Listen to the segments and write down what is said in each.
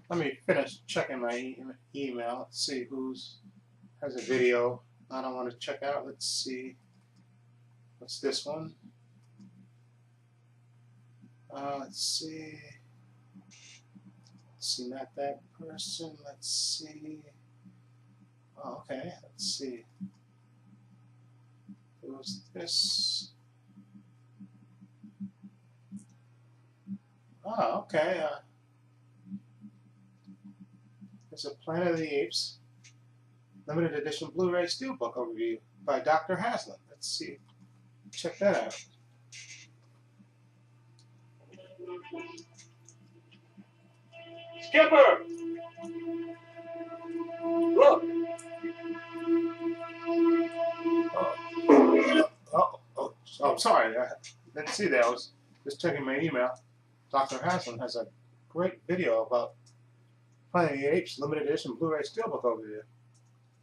Let me finish checking my email. Let's see who's has a video I don't want to check out. Let's see. What's this one? Let's see. Let's see, not that person. Let's see. Oh, okay. Let's see. Who's this? Oh, okay. There's a Planet of the Apes limited edition Blu-ray Steelbook overview by Dr. Haslam. Let's see. Check that out. Skipper! Look! I'm sorry. I didn't see that. I was just checking my email. Dr. Haslam has a great video about Planet of the Apes limited edition Blu-ray Steelbook overview.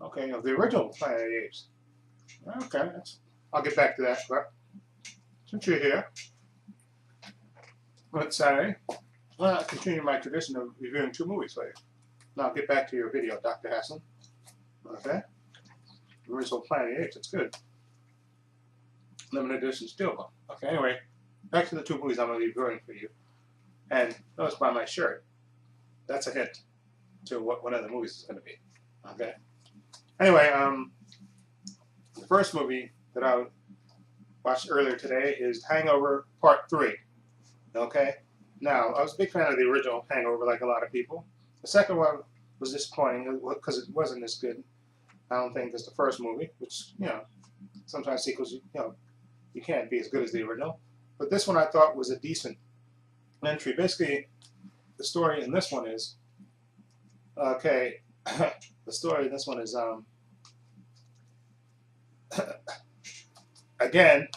Okay, of the original Planet of the Apes. Okay, I'll get back to that. But since you're here, let's say, I'll continue my tradition of reviewing 2 movies for you. Now I'll get back to your video, Dr. Haslam. Okay? The original Planet of the Apes, it's good. Limited edition Steelbook. Okay, anyway, back to the 2 movies I'm going to be reviewing for you. And notice by my shirt, that's a hint to what one of the movies is going to be. Okay? Anyway, the first movie that I watched earlier today is Hangover Part 3. Okay? Now, I was a big fan of the original Hangover, like a lot of people. The second one was disappointing because it wasn't as good, I don't think, as the first movie, which, sometimes sequels, you can't be as good as the original. But this one I thought was a decent entry. Basically, the story in this one is, okay, the story in this one is, again,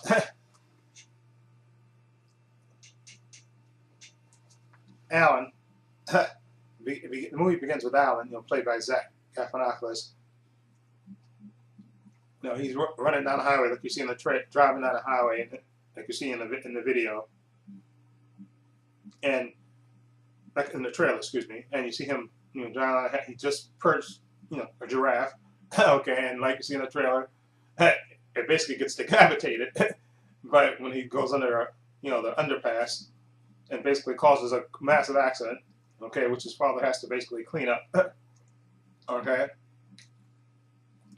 Alan, the movie begins with Alan, played by Zach Galifianakis. He's running down the highway, like you see in the driving down the highway, like you see in the video, and like in the trailer, excuse me. And you see him, driving. He just perched, a giraffe. Okay, and like you see in the trailer, it basically gets decapitated. But when he goes under, the underpass, and basically causes a massive accident. Okay, which his father has to basically clean up. Okay.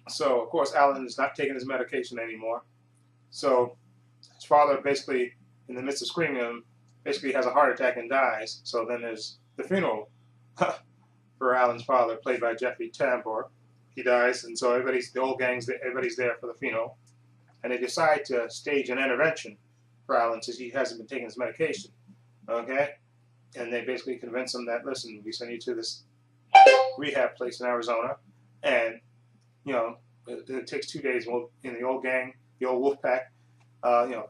So, of course, Alan is not taking his medication anymore. So, his father basically, in the midst of screaming at him, basically has a heart attack and dies. So then there's the funeral for Alan's father, played by Jeffrey Tambor. He dies, and so the whole gang's, everybody's there for the funeral. And they decide to stage an intervention for Alan since he hasn't been taking his medication. Okay? And they basically convince him that, listen, we send you to this rehab place in Arizona, and it takes 2 days in the old gang, the old wolf pack.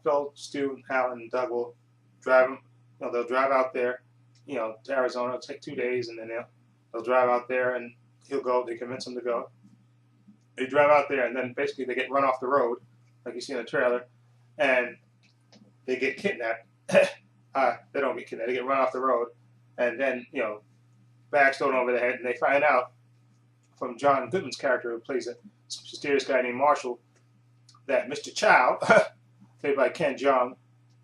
Phil, Stu, Alan, and Doug will drive him. They'll drive out there, to Arizona. It'll take 2 days, and then they'll drive out there, and he'll go. They convince him to go. They drive out there, and then basically they get run off the road, like you see in the trailer, and they get kidnapped. They don't get kidnapped. They get run off the road, and then bags thrown over their head, and they find out from John Goodman's character, who plays a mysterious guy named Marshall, that Mr. Chow, played by Ken Jeong,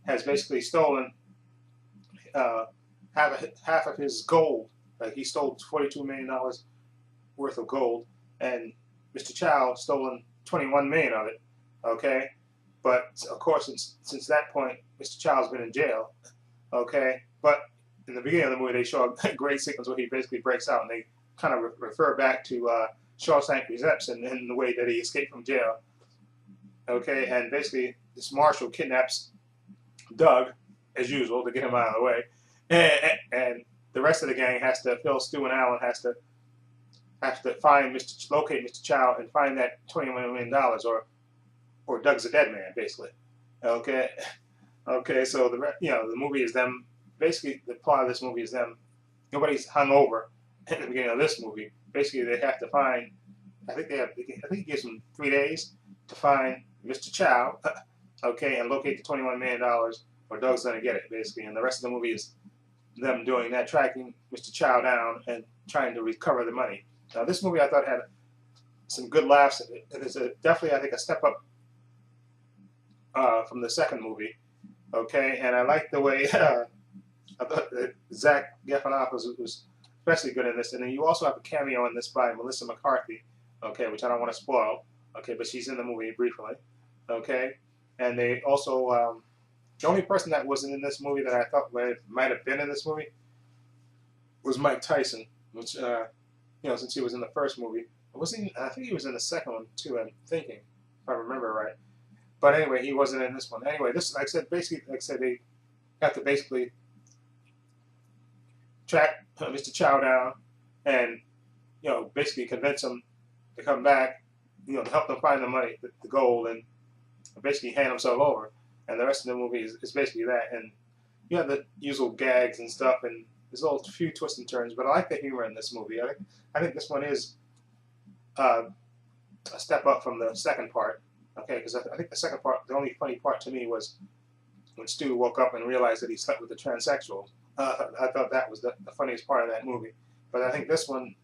has basically stolen half of his gold. Like he stole $42 million worth of gold, and Mr. Chow stolen 21 million of it. Okay, but of course, since that point, Mr. Chow's been in jail. Okay, but in the beginning of the movie, they show a great sequence where he basically breaks out, and they kind of refer back to Shawshank Redemption in the way that he escaped from jail. Okay, and basically this Marshall kidnaps Doug, as usual, to get him out of the way, and the rest of the gang has to, Phil, Stu, and Alan has to locate Mr. Chow and find that $21 million, or Doug's a dead man, basically. Okay, so the movie is them. Basically, the plot of this movie is them. Nobody's hungover at the beginning of this movie. Basically, they have to find. I think he gives them 3 days to find Mr. Chow. Okay, and locate the $21 million, or Doug's gonna get it, basically. And the rest of the movie is them doing that, tracking Mr. Chow down and trying to recover the money. Now, this movie I thought had some good laughs in it. It is definitely, I think, a step up from the second movie. Okay, and I like the way I thought that Zach Galifianakis was especially good in this. And then you also have a cameo in this by Melissa McCarthy. Okay, which I don't want to spoil. Okay, but she's in the movie briefly. Okay, and they also the only person that wasn't in this movie that I thought might have been in this movie was Mike Tyson, which since he was in the first movie, I think he was in the second one too. I'm thinking, if I remember right. But anyway, he wasn't in this one. Anyway, this, like I said, they have to basically track Mr. Chow down and basically convince him to come back, to help them find the money, the gold, and basically hand himself over. And the rest of the movie is basically that. And you have the usual gags and stuff, and there's a few twists and turns. But I like the humor in this movie. I think this one is a step up from the second part. Okay, because I think the second part, the only funny part to me was when Stu woke up and realized that he slept with the transsexual. I thought that was the funniest part of that movie. But I think this one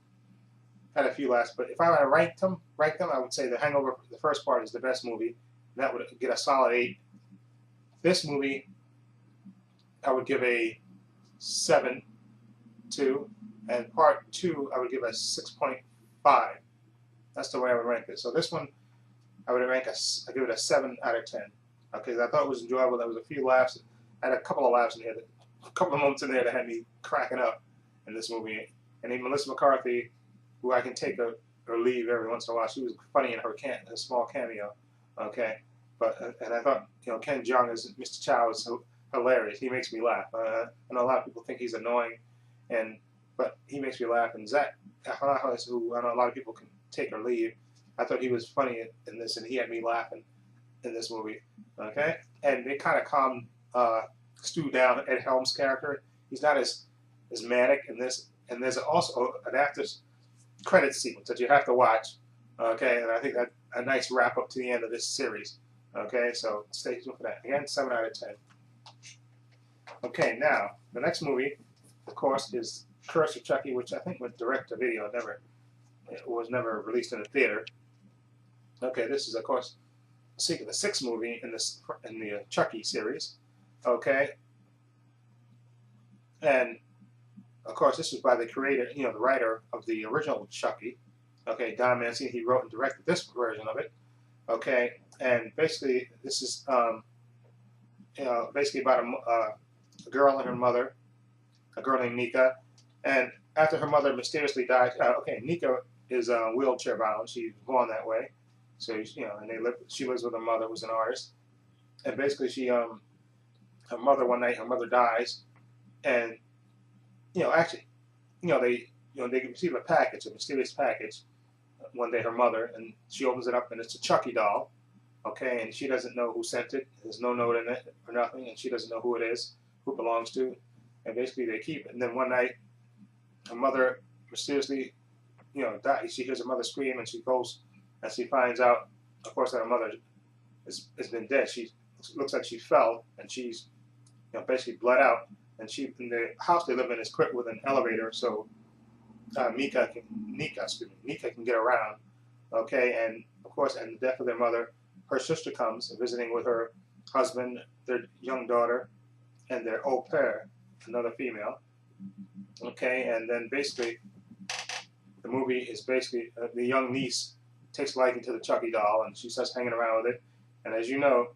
had a few laughs. But if I were to rank them, I would say The Hangover, the first part, is the best movie. That would get a solid 8. This movie, I would give a 7 to, and part 2, I would give a 6.5. That's the way I would rank it. So this one, I would I give it a 7 out of 10. Okay, I thought it was enjoyable. There was a few laughs. I had a couple of laughs in here, a couple of moments in there that had me cracking up in this movie. And then Melissa McCarthy, who I can take or leave every once in a while, she was funny in her small cameo. Okay, and I thought Ken Jeong as Mr. Chow is so hilarious. He makes me laugh. I know a lot of people think he's annoying, but he makes me laugh. And Zach Galifianakis, who I know a lot of people can take or leave, I thought he was funny in this, and he had me laughing in this movie. Okay, and they kind of calmed Stu down. Ed Helms' character, he's not as manic in this. And there's also an after's credit sequence that you have to watch. Okay, and I think that a nice wrap up to the end of this series. Okay, so stay tuned for that. Again, 7 out of 10. Okay, now the next movie, of course, is Curse of Chucky, which I think went direct to video. It was never released in a theater. Okay, this is of course the 6th movie in the Chucky series. Okay, and of course this was by the creator, the writer of the original Chucky. Okay, Don Mancini. He wrote and directed this version of it. Okay, and basically this is basically about a girl and her mother, a girl named Nika, and after her mother mysteriously died. Okay, Nika is wheelchair bound. She's born that way. So she lives with her mother, who's an artist, and basically her mother dies, and actually, they receive a mysterious package one day. Her mother, and she opens it up, and it's a Chucky doll. Okay, and she doesn't know who sent it. There's no note in it or nothing, and she doesn't know who it is, who it belongs to, and basically they keep it. And then one night, her mother mysteriously, dies. She hears her mother scream, and she goes. And she finds out, of course, that her mother has been dead. She looks like she fell, and she's basically bled out. And in the house they live in is equipped with an elevator, so Nika can get around. Okay, and of course, at the death of their mother, her sister comes visiting with her husband, their young daughter, and their au pair, another female. Okay, and then basically, the movie is basically the young niece takes liking to the Chucky doll, and she starts hanging around with it. And as you know,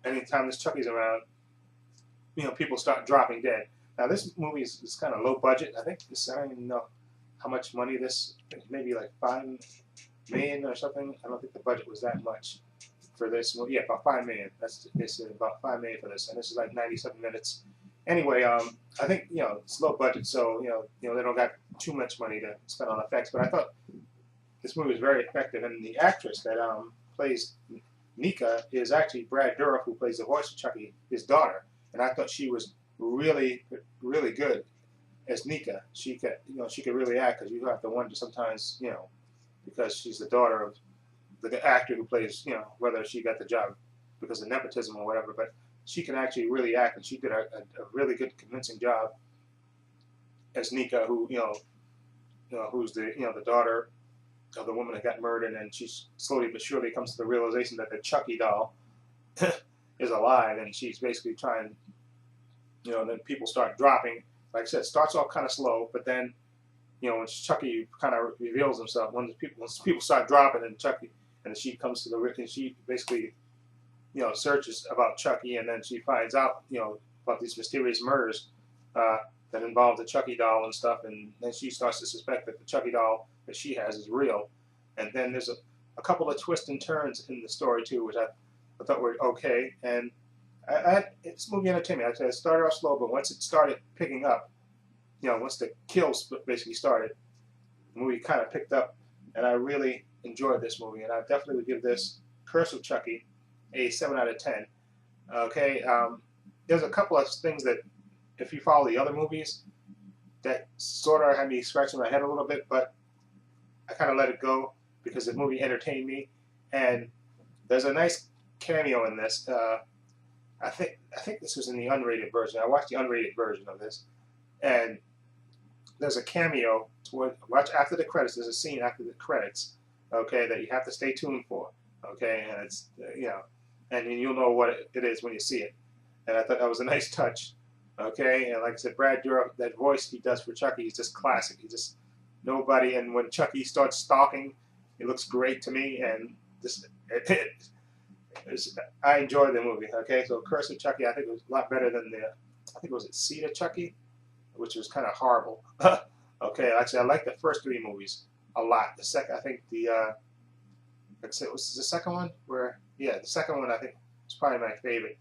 anytime this Chucky's around, people start dropping dead. Now this movie is kind of low budget. I think I don't even know how much money this. Maybe like $5 million or something. I don't think the budget was that much for this movie. Yeah, about $5 million. It's about $5 million for this, and this is like 97 minutes. Anyway, I think it's low budget, so they don't got too much money to spend on effects. But I thought this movie was very effective, and the actress that plays Nika is actually Brad Dourif, who plays the voice of Chucky, his daughter. And I thought she was really, really good as Nika. She could really act, because you have to wonder sometimes, because she's the daughter of the actor who plays, whether she got the job because of nepotism or whatever. But she can actually really act, and she did a really good, convincing job as Nika, who who's the daughter of the woman that got murdered, and she slowly but surely comes to the realization that the Chucky doll is alive, and she's basically trying. Then people start dropping. Like I said, it starts off kind of slow, but then when Chucky kind of reveals himself, once people start dropping, and Chucky, and she comes to and she basically searches about Chucky, and then she finds out about these mysterious murders that involve the Chucky doll and stuff, and then she starts to suspect that the Chucky doll that she has is real. And then there's a couple of twists and turns in the story too, which I thought were okay. And this movie entertained me. Like I said, it started off slow, but once it started picking up, once the kills basically started, the movie kind of picked up, and I really enjoyed this movie. And I definitely would give this Curse of Chucky a 7 out of 10. Okay, there's a couple of things that, if you follow the other movies, that sort of had me scratching my head a little bit, but I kind of let it go because the movie entertained me. And there's a nice cameo in this. I think this was in the unrated version. I watched the unrated version of this, and there's a cameo watch after the credits. There's a scene after the credits, okay, that you have to stay tuned for, okay, and it's and you'll know what it is when you see it. And I thought that was a nice touch, okay. And like I said, Brad Dourif, that voice he does for Chucky is just classic. He just nobody. And when Chucky starts stalking, it looks great to me, and just I enjoyed the movie. Okay, so Curse of Chucky, I think it was a lot better than I think it was Seed of Chucky, which was kind of horrible. Okay, actually, I like the first 3 movies a lot. The second, I think like I said, was the second one the second one I think was probably my favorite.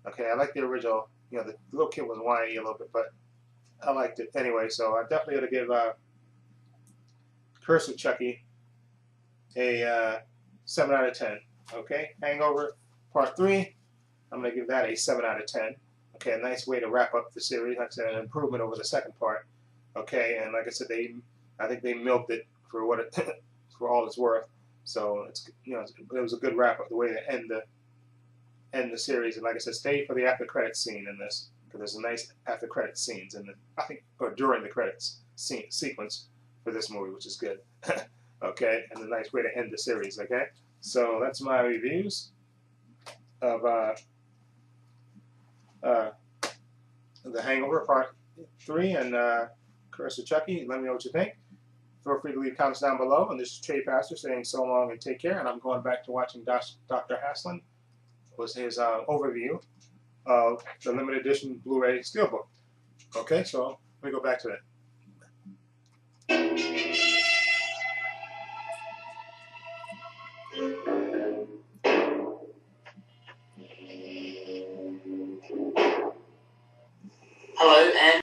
Okay, I like the original. The little kid was whiny a little bit, but I liked it anyway. So I definitely got to give Curse of Chucky a 7 out of 10. Okay, Hangover Part 3, I'm going to give that a 7 out of 10. Okay, a nice way to wrap up the series. Like I said, an improvement over the second part. Okay, and like I said, I think they milked it for what it for all it's worth. So it was a good wrap up, the way to end the series. And like I said, stay for the after credits scene in this, because there's a nice after credits scenes in or during the credits sequence for this movie, which is good. Okay, and a nice way to end the series. Okay, so that's my reviews of The Hangover Part 3 and Curse of Chucky. Let me know what you think. Feel free to leave comments down below. And this is Trepacer saying so long and take care. And I'm going back to watching Dr. Haslin. Was his overview of the limited edition Blu-ray Steelbook. Okay, so let me go back to that. Hello and